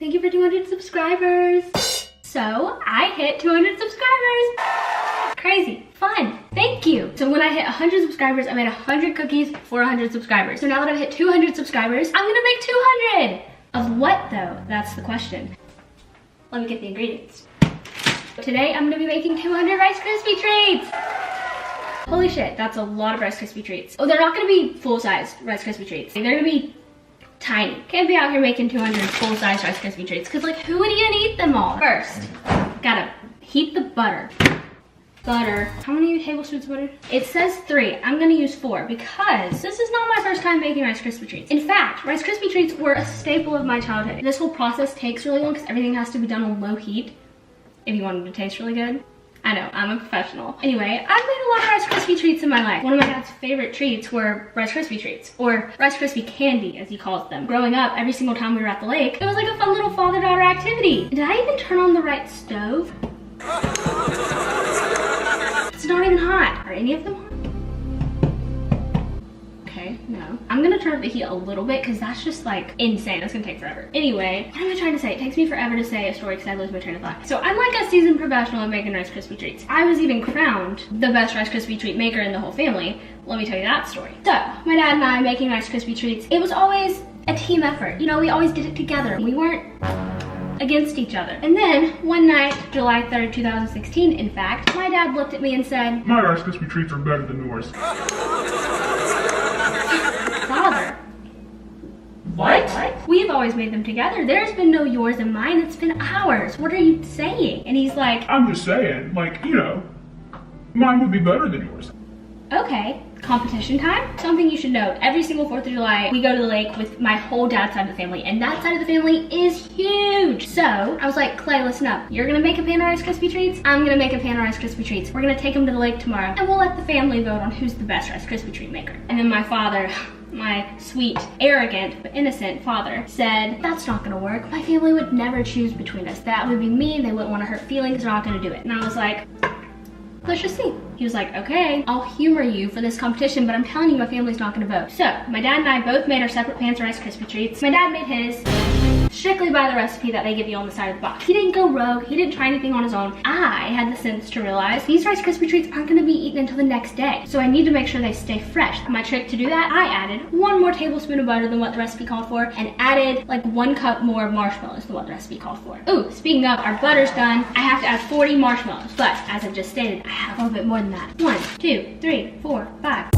Thank you for 200 subscribers. So I hit 200 subscribers. Crazy, fun, thank you. So when I hit 100 subscribers, I made 100 cookies for 100 subscribers. So now that I've hit 200 subscribers, I'm gonna make 200. Of what though? That's the question. Let me get the ingredients. Today I'm gonna be making 200 Rice Krispie treats. Holy shit, that's a lot of Rice Krispie treats. Oh, they're not gonna be full-size Rice Krispie treats. They're gonna be tiny. Can't be out here making 200 full-size Rice Krispie treats because like who would even eat them all? First, gotta heat the butter. Butter, how many tablespoons of butter? It says 3, I'm gonna use 4 because this is not my first time making Rice Krispie treats. In fact, Rice Krispie treats were a staple of my childhood. This whole process takes really long because everything has to be done on low heat if you want them to taste really good. I know, I'm a professional. Anyway, I've made a lot of Rice Krispie treats in my life. One of my dad's favorite treats were Rice Krispie treats, or Rice Krispie candy, as he calls them. Growing up, every single time we were at the lake, it was like a fun little father-daughter activity. Did I even turn on the right stove? It's not even hot. Are any of them hot? Okay, no. I'm gonna turn up the heat a little bit because that's just like insane. That's gonna take forever. Anyway, what am I trying to say? It takes me forever to say a story because I lose my train of thought. So I'm like a seasoned professional at making Rice Krispie treats. I was even crowned the best Rice Krispie treat maker in the whole family. Let me tell you that story. So, my dad and I making Rice Krispie treats, it was always a team effort. You know, we always did it together. We weren't against each other. And then one night, July 3rd, 2016, in fact, my dad looked at me and said, "My Rice Krispie treats are better than yours." Father. What? We've always made them together. There's been no yours and mine, it's been ours. What are you saying? And he's like, I'm just saying, like, you know, mine would be better than yours. Okay, competition time? Something you should know, every single 4th of July, we go to the lake with my whole dad's side of the family, and that side of the family is huge. So, I was like, Clay, listen up. You're gonna make a pan of Rice Krispie treats, I'm gonna make a pan of Rice Krispie treats. We're gonna take them to the lake tomorrow, and we'll let the family vote on who's the best Rice Krispie treat maker. And then my father, my sweet, arrogant, but innocent father said, that's not gonna work. My family would never choose between us. That would be mean, they wouldn't wanna hurt feelings, they're not gonna do it. And I was like, let's just see. He was like, okay, I'll humor you for this competition, but I'm telling you my family's not gonna vote. So, my dad and I both made our separate pans of Rice Krispie treats. My dad made his strictly by the recipe that they give you on the side of the box. He didn't go rogue, he didn't try anything on his own. I had the sense to realize these Rice Krispie treats aren't gonna be eaten until the next day. So I need to make sure they stay fresh. My trick to do that, I added 1 more tablespoon of butter than what the recipe called for, and added like 1 cup more of marshmallows than what the recipe called for. Ooh, speaking of, our butter's done. I have to add 40 marshmallows, but as I've just stated, I have a little bit more than that. 1, 2, 3, 4, 5.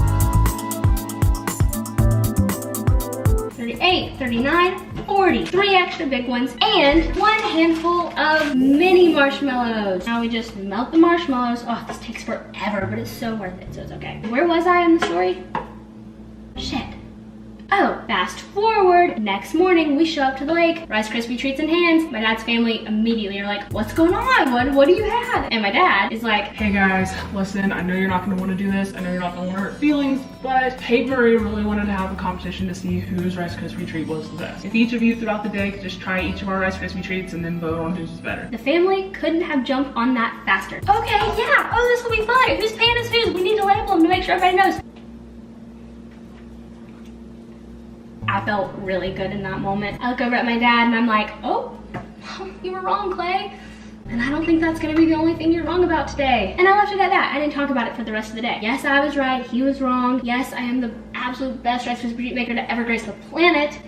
38, 39, 40. 3 extra big ones and 1 handful of mini marshmallows. Now we just melt the marshmallows. Oh, this takes forever, but it's so worth it, so it's okay. Where was I in the story? Shit. Oh, fast forward. Next morning, we show up to the lake, Rice Krispie treats in hands. My dad's family immediately are like, what's going on? What do you have? And my dad is like, Hey guys, listen, I know you're not gonna wanna do this. I know you're not gonna wanna hurt feelings, but Kate Marie really wanted to have a competition to see whose Rice Krispie treat was the best. If each of you throughout the day could just try each of our Rice Krispie treats and then vote on whose is better. the family couldn't have jumped on that faster. Okay, yeah, oh, this will be fun. Whose pan is whose? We need to label them to make sure everybody knows. I felt really good in that moment. I look over at my dad and I'm like, oh, you were wrong, Clay. And I don't think that's gonna be the only thing you're wrong about today. And I left it at that. I didn't talk about it for the rest of the day. Yes, I was right, he was wrong. Yes, I am the absolute best Rice Krispie treat maker to ever grace the planet.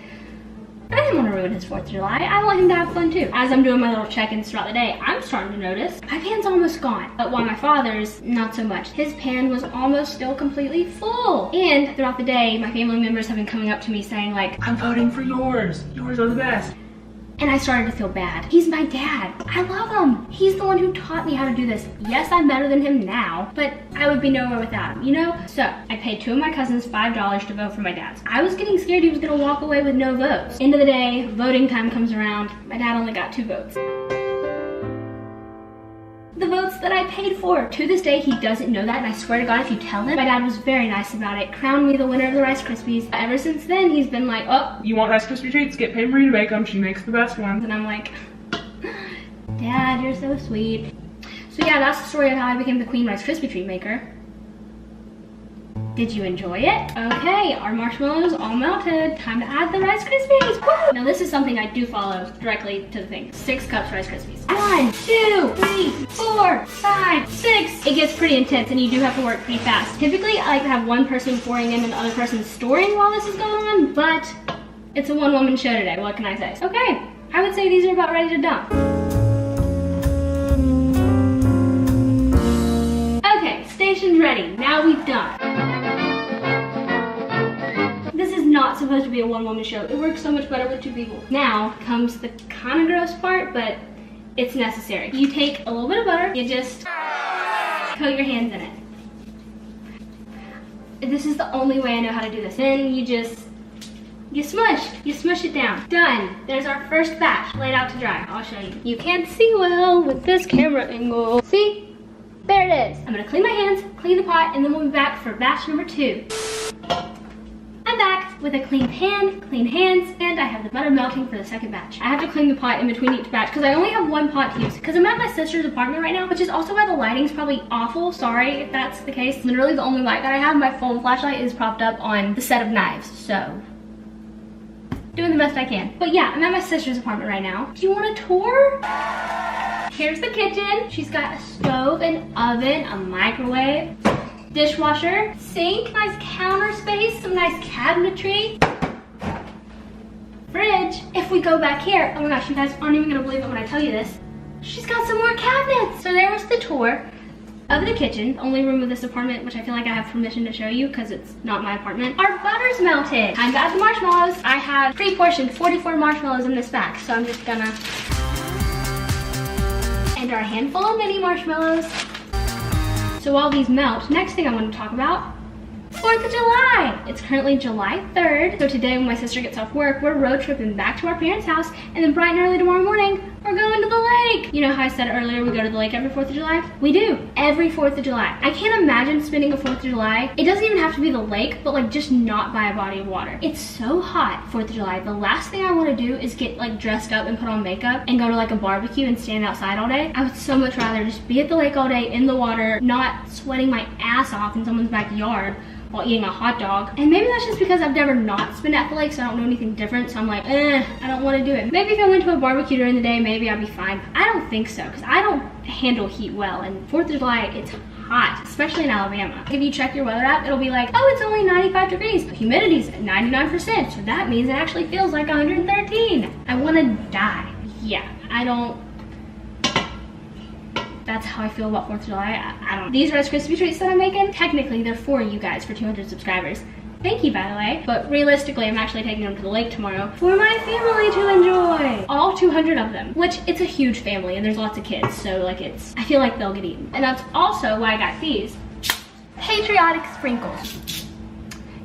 But I didn't want to ruin his 4th of July. I want him to have fun too. As I'm doing my little check-ins throughout the day, I'm starting to notice my pan's almost gone. But while my father's, not so much. His pan was almost still completely full. And throughout the day, my family members have been coming up to me saying like, I'm voting for yours. Yours are the best. and I started to feel bad. He's my dad. I love him. He's the one who taught me how to do this. Yes, I'm better than him now, but I would be nowhere without him, you know? So I paid 2 of my cousins $5 to vote for my dad's. I was getting scared he was gonna walk away with no votes. End of the day, voting time comes around. My dad only got 2 votes. The votes that I paid for. To this day, he doesn't know that, and I swear to God, if you tell him, my dad was very nice about it, crowned me the winner of the Rice Krispies. Ever since then, he's been like, oh. You want Rice Krispie treats? Get Kate Marie to make them. She makes the best ones. And I'm like, Dad, you're so sweet. So yeah, that's the story of how I became the Queen Rice Krispie treat maker. Did you enjoy it? Okay, our marshmallows all melted. Time to add the Rice Krispies. Woo! Now this is something I do follow directly to the thing. 6 cups Rice Krispies. 1, 2, 3, 4, 5, 6. It gets pretty intense and you do have to work pretty fast. Typically, I like to have one person pouring in and the other person storing while this is going on, but it's a one-woman show today. What can I say? Okay, I would say these are about ready to dump. Okay, station's ready. Now we've done. This is not supposed to be a one-woman show. It works so much better with 2 people. Now comes the kind of gross part, but it's necessary. You take a little bit of butter, you just coat your hands in it. This is the only way I know how to do this. Then you smush it down. Done. There's our first batch laid out to dry. I'll show you. You can't see well with this camera angle. See? There it is. I'm gonna clean my hands, clean the pot, and then we'll be back for batch number 2. I'm back with a clean pan, clean hands, and I have the butter melting for the second batch. I have to clean the pot in between each batch because I only have 1 pot to use. Because I'm at my sister's apartment right now, which is also why the lighting's probably awful. Sorry if that's the case. Literally the only light that I have, my phone flashlight, is propped up on the set of knives. So, doing the best I can. But yeah, I'm at my sister's apartment right now. Do you want a tour? Here's the kitchen. She's got a stove, an oven, a microwave, dishwasher, sink, nice counter space, some nice cabinetry, fridge. If we go back here, oh my gosh, you guys aren't even gonna believe it when I tell you this. She's got some more cabinets. So there was the tour of the kitchen, only room of this apartment, which I feel like I have permission to show you because it's not my apartment. Our butter's melted. Time to add the marshmallows. I have pre-portioned 44 marshmallows in this bag, so I'm just gonna enter a handful of mini marshmallows. So while these melt, next thing I want to talk about, 4th of July. It's currently July 3rd. So today when my sister gets off work, we're road tripping back to our parents' house, and then bright and early tomorrow morning, we're going to the lake. You know how I said earlier we go to the lake every 4th of July? We do, every 4th of July. I can't imagine spending a 4th of July. It doesn't even have to be the lake, but like just not by a body of water. It's so hot 4th of July. The last thing I want to do is get like dressed up and put on makeup and go to like a barbecue and stand outside all day. I would so much rather just be at the lake all day in the water, not sweating my ass off in someone's backyard while eating a hot dog. And maybe that's just because I've never not spent at the lake, so I don't know anything different. So I'm like, I don't want to do it. Maybe if I went to a barbecue during the day, maybe I'd be fine. I don't think so, because I don't handle heat well. And 4th of July, it's hot, especially in Alabama. If you check your weather app, it'll be like, oh, it's only 95 degrees. The humidity's at 99%, so that means it actually feels like 113. I want to die. Yeah, I don't. That's how I feel about 4th of July. I don't. These Rice Krispie treats that I'm making, technically they're for you guys for 200 subscribers. Thank you, by the way. But realistically, I'm actually taking them to the lake tomorrow for my family to enjoy. All 200 of them, which it's a huge family and there's lots of kids. So like I feel like they'll get eaten. And that's also why I got these patriotic sprinkles.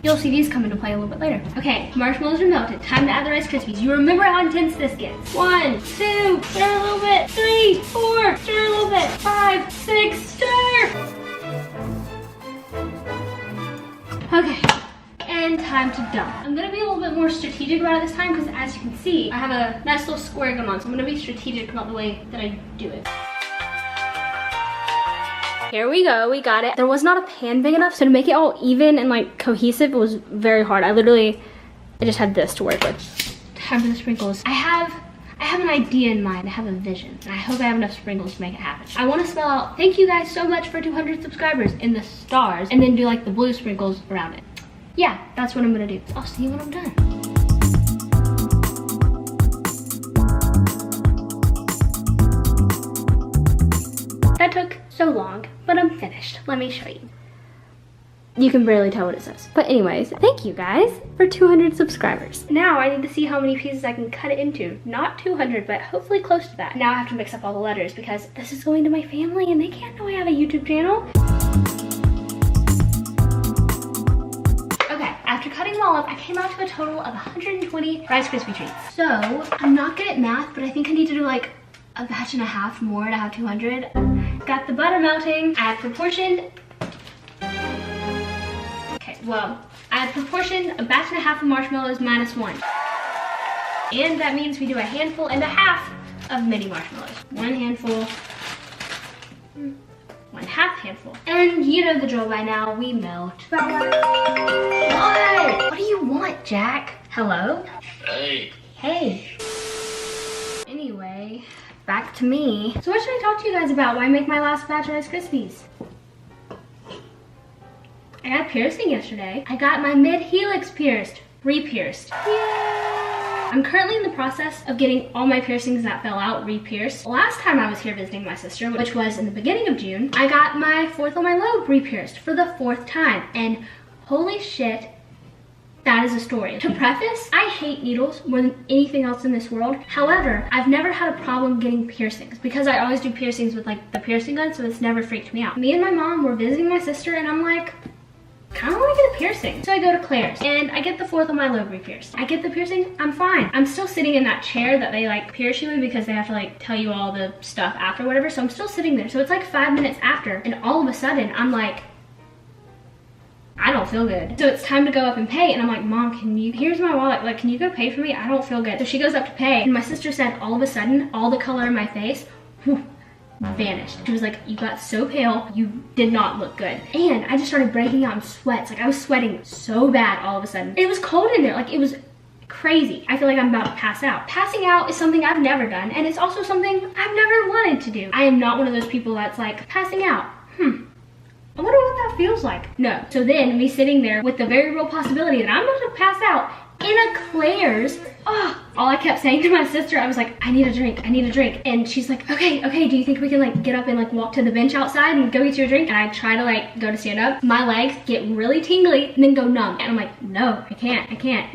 You'll see these come into play a little bit later. Okay, marshmallows are melted. Time to add the Rice Krispies. You remember how intense this gets. 1, 2, stir a little bit. 3, 4, stir a little bit. 5, 6, stir. Okay, and time to dump. I'm gonna be a little bit more strategic about it this time because as you can see, I have a nice little square going on. So I'm gonna be strategic about the way that I do it. Here we go, we got it. There was not a pan big enough, so to make it all even and like cohesive, it was very hard. I just had this to work with. Time for the sprinkles. I have an idea in mind. I have a vision, and I hope I have enough sprinkles to make it happen. I want to spell out, thank you guys so much for 200 subscribers in the stars, and then do like the blue sprinkles around it. Yeah, that's what I'm gonna do. I'll see you when I'm done. That took so long, but I'm finished. Let me show you. You can barely tell what it says. But anyways, thank you guys for 200 subscribers. Now I need to see how many pieces I can cut it into. Not 200, but hopefully close to that. Now I have to mix up all the letters because this is going to my family and they can't know I have a YouTube channel. Okay, after cutting them all up, I came out to a total of 120 Rice Krispie treats. So, I'm not good at math, but I think I need to do like a batch and a half more to have 200. Got the butter melting. I have proportioned. Okay, well, I have proportioned a batch and a half of marshmallows -1. And that means we do a handful and a half of mini marshmallows. 1 handful, 1/2 handful. And you know the drill by now, we melt. What? What do you want, Jack? Hello? Hey. Hey. Anyway, back to me. So what should I talk to you guys about when I make my last batch of Rice Krispies? I got a piercing yesterday. I got my mid-helix pierced, re-pierced. Yay! I'm currently in the process of getting all my piercings that fell out re-pierced. Last time I was here visiting my sister, which was in the beginning of June, I got my 4th on my lobe re-pierced for the 4th time. And holy shit, that is a story. To preface, I hate needles more than anything else in this world. However, I've never had a problem getting piercings because I always do piercings with like the piercing gun, so it's never freaked me out. Me and my mom were visiting my sister and I'm like, kind of want to get a piercing. So I go to Claire's and I get the 4th on my lobe re-pierced. I get the piercing, I'm fine. I'm still sitting in that chair that they like pierce you in because they have to like tell you all the stuff after whatever. So I'm still sitting there. So it's like 5 minutes after and all of a sudden I'm like, I don't feel good. So it's time to go up and pay and I'm like, Mom, here's my wallet. Like, can you go pay for me? I don't feel good. So she goes up to pay and my sister said all of a sudden, all the color in my face, whew, vanished. She was like, you got so pale, you did not look good. And I just started breaking out in sweats. Like I was sweating so bad all of a sudden. It was cold in there, like it was crazy. I feel like I'm about to pass out. Passing out is something I've never done and it's also something I've never wanted to do. I am not one of those people that's like, passing out, I wonder what that feels like. No. So then me sitting there with the very real possibility that I'm about to pass out in a Claire's. Oh, all I kept saying to my sister, I was like, I need a drink, I need a drink. And she's like, okay, do you think we can like get up and like walk to the bench outside and go get you a drink? And I try to like go to stand up. My legs get really tingly and then go numb. And I'm like, no, I can't.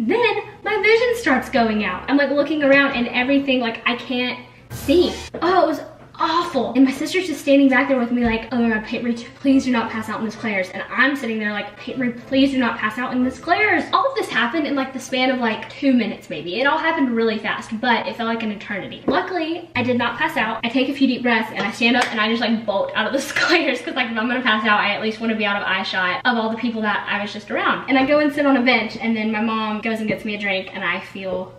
Then my vision starts going out. I'm like looking around and everything, like I can't see. Oh, it was awful. And my sister's just standing back there with me like, oh my God, Peyton, please do not pass out in this Claire's. And I'm sitting there like, Peyton, please do not pass out in this Claire's. All of this happened in like the span of like 2 minutes maybe. It all happened really fast, but it felt like an eternity. Luckily, I did not pass out. I take a few deep breaths and I stand up and I just like bolt out of the Claire's because like if I'm gonna pass out, I at least want to be out of eye shot of all the people that I was just around. And I go and sit on a bench and then my mom goes and gets me a drink and I feel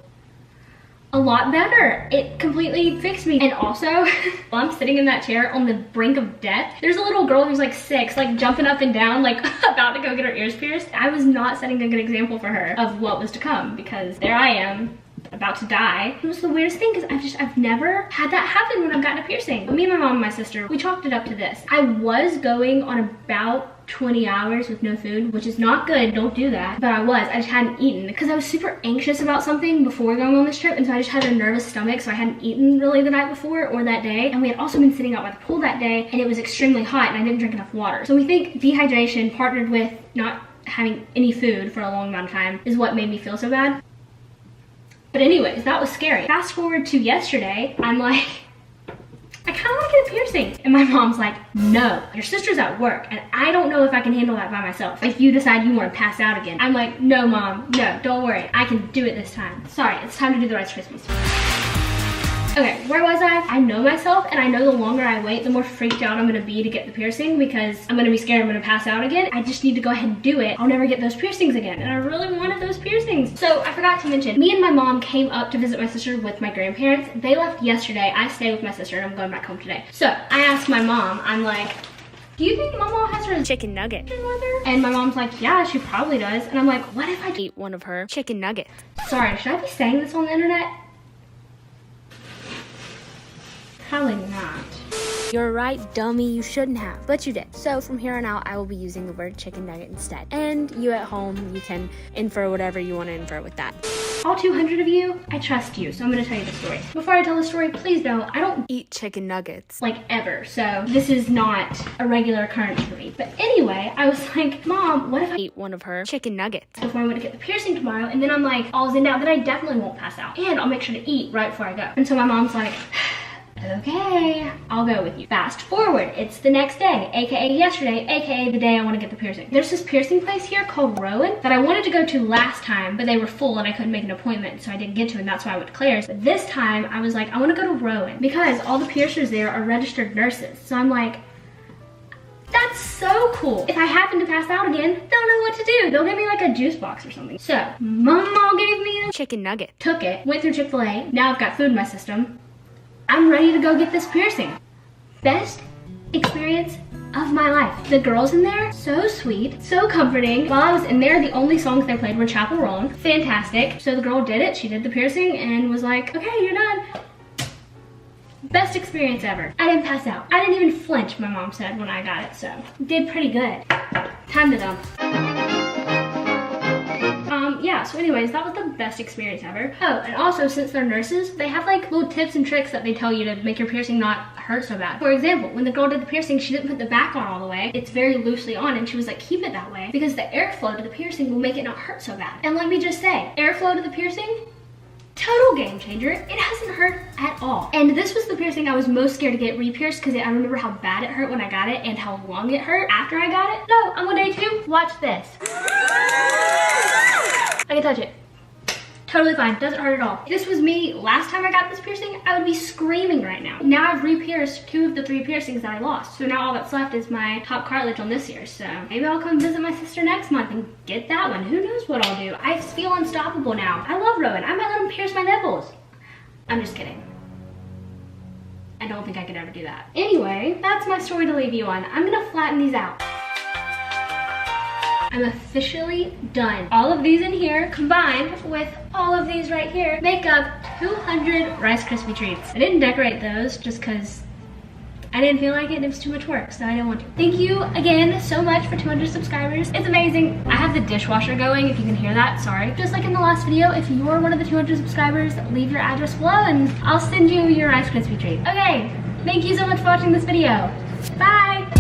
a lot better. It completely fixed me. And also, while I'm sitting in that chair on the brink of death, there's a little girl who's like 6, like jumping up and down, like about to go get her ears pierced. I was not setting a good example for her of what was to come because there I am, about to die. It was the weirdest thing because I've never had that happen when I've gotten a piercing. Me and my mom and my sister, we chalked it up to this. I was going on about 20 hours with no food, which is not good, don't do that. But I just hadn't eaten because I was super anxious about something before going on this trip. And so I just had a nervous stomach. So I hadn't eaten really the night before or that day. And we had also been sitting out by the pool that day and it was extremely hot and I didn't drink enough water. So we think dehydration partnered with not having any food for a long amount of time is what made me feel so bad. But anyways, that was scary. Fast forward to yesterday, I'm like, I kind of want to get a piercing. And my mom's like, no, your sister's at work and I don't know if I can handle that by myself. If you decide you want to pass out again. I'm like, no, Mom, no, don't worry. I can do it this time. Sorry, it's time to do the Rice Krispies. Okay, where was I? I know myself and I know the longer I wait, the more freaked out I'm gonna be to get the piercing because I'm gonna be scared I'm gonna pass out again. I just need to go ahead and do it. I'll never get those piercings again. And I really wanted those piercings. So I forgot to mention, me and my mom came up to visit my sister with my grandparents. They left yesterday. I stayed with my sister and I'm going back home today. So I asked my mom, I'm like, do you think Mama has her chicken nugget with her? And my mom's like, yeah, she probably does. And I'm like, what if I eat one of her chicken nuggets? Sorry, should I be saying this on the internet? Probably not. You're right, dummy, you shouldn't have, but you did. So from here on out, I will be using the word chicken nugget instead. And you at home, you can infer whatever you want to infer with that. All 200 of you, I trust you, so I'm gonna tell you the story. Before I tell the story, please know, I don't eat chicken nuggets, like ever, so this is not a regular occurrence for me. But anyway, I was like, Mom, what if I eat one of her chicken nuggets before I'm gonna get the piercing tomorrow? And then I'm like, all's in doubt that I definitely won't pass out. And I'll make sure to eat right before I go. And so my mom's like, okay, I'll go with you. Fast forward, it's the next day, aka yesterday, aka the day I want to get the piercing. There's this piercing place here called Rowan that I wanted to go to last time, but they were full and I couldn't make an appointment, so I didn't get to it, and that's why I went to Claire's. But this time, I was like, I want to go to Rowan because all the piercers there are registered nurses. So I'm like, that's so cool. If I happen to pass out again, they'll know what to do. They'll give me like a juice box or something. So, Mama gave me a chicken nugget. Took it, went through Chick-fil-A. Now I've got food in my system. I'm ready to go get this piercing. Best experience of my life. The girls in there, so sweet, so comforting. While I was in there, the only songs they played were Chapel Roan. Fantastic. So the girl did it. She did the piercing and was like, okay, you're done. Best experience ever. I didn't pass out. I didn't even flinch, my mom said when I got it, so did pretty good. Time to dump. Yeah, so anyways, that was the best experience ever. Oh, and also since they're nurses, they have like little tips and tricks that they tell you to make your piercing not hurt so bad. For example, when the girl did the piercing, she didn't put the back on all the way. It's very loosely on, and she was like, keep it that way because the airflow to the piercing will make it not hurt so bad. And let me just say, airflow to the piercing, total game changer. It hasn't hurt at all. And this was the piercing I was most scared to get re-pierced because I remember how bad it hurt when I got it and how long it hurt after I got it. So I'm on day 2. Watch this. I can touch it. Totally fine, doesn't hurt at all. If this was me last time I got this piercing, I would be screaming right now. Now I've re-pierced 2 of the 3 piercings that I lost. So now all that's left is my top cartilage on this ear. So maybe I'll come visit my sister next month and get that one. Who knows what I'll do? I feel unstoppable now. I love Rowan. I might let him pierce my nipples. I'm just kidding. I don't think I could ever do that. Anyway, that's my story to leave you on. I'm gonna flatten these out. I'm officially done. All of these in here combined with all of these right here make up 200 Rice Krispie treats. I didn't decorate those just because I didn't feel like it and it was too much work, so I didn't want to. Thank you again so much for 200 subscribers. It's amazing. I have the dishwasher going, if you can hear that, sorry. Just like in the last video, if you're one of the 200 subscribers, leave your address below and I'll send you your Rice Krispie treat. Okay, thank you so much for watching this video. Bye.